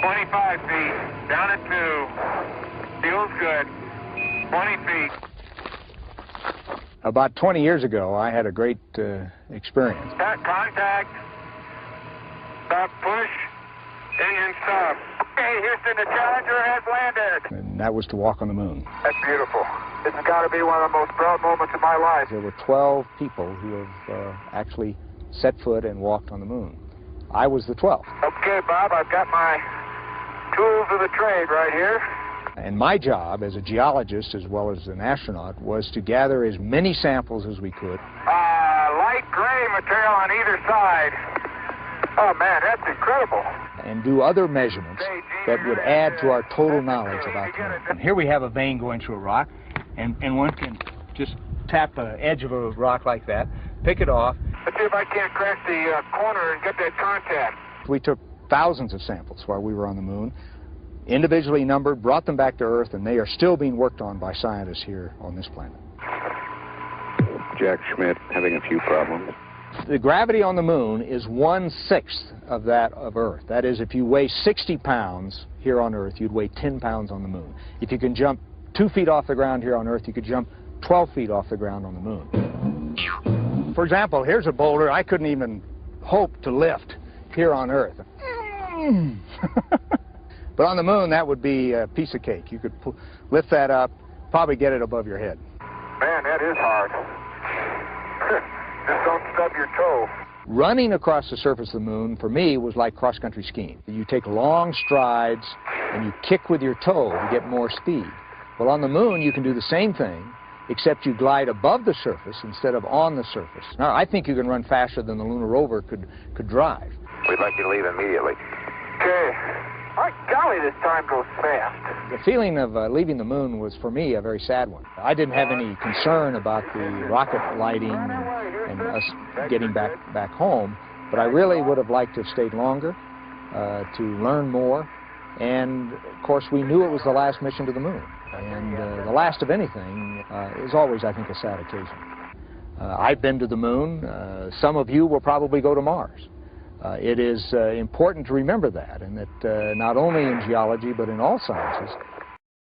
25 feet, down at 2. Feels good. 20 feet. About 20 years ago, I had a great experience. Contact. Stop, push. Engine stop. Okay, Houston, the Challenger has landed. And that was to walk on the moon. That's beautiful. This has got to be one of the most proud moments of my life. There were 12 people who have actually set foot and walked on the moon. I was the 12th. Okay, Bob, I've got my tools of the trade right here. And my job as a geologist as well as an astronaut was to gather as many samples as we could. Light gray material on either side. Oh, man, that's incredible. And do other measurements that would add to our total knowledge about the moon. And here we have a vein going through a rock, and one can just tap the edge of a rock like that, pick it off. Let's see if I can't crack the corner and get that contact. We took thousands of samples while we were on the moon, individually numbered, brought them back to Earth, and they are still being worked on by scientists here on this planet. Jack Schmidt, having a few problems. The gravity on the moon is 1/6 of that of Earth. That is, if you weigh 60 pounds here on Earth, you'd weigh 10 pounds on the moon. If you can jump 2 feet off the ground here on Earth, you could jump 12 feet off the ground on the moon. For example, here's a boulder I couldn't even hope to lift here on Earth. But on the moon, that would be a piece of cake. You could lift that up, probably get it above your head. Man, that is hard. Just don't stub your toe. Running across the surface of the moon, for me, was like cross-country skiing. You take long strides and you kick with your toe to get more speed. Well, on the moon, you can do the same thing, except you glide above the surface instead of on the surface. Now, I think you can run faster than the lunar rover could drive. We'd like you to leave immediately. Okay. My golly, this time goes fast. The feeling of leaving the moon was, for me, a very sad one. I didn't have any concern about the rocket lighting and us getting back home, but I really would have liked to have stayed longer to learn more. And, of course, we knew it was the last mission to the moon. And the last of anything is always, I think, a sad occasion. I've been to the moon. Some of you will probably go to Mars. It is important to remember that, and that not only in geology but in all sciences,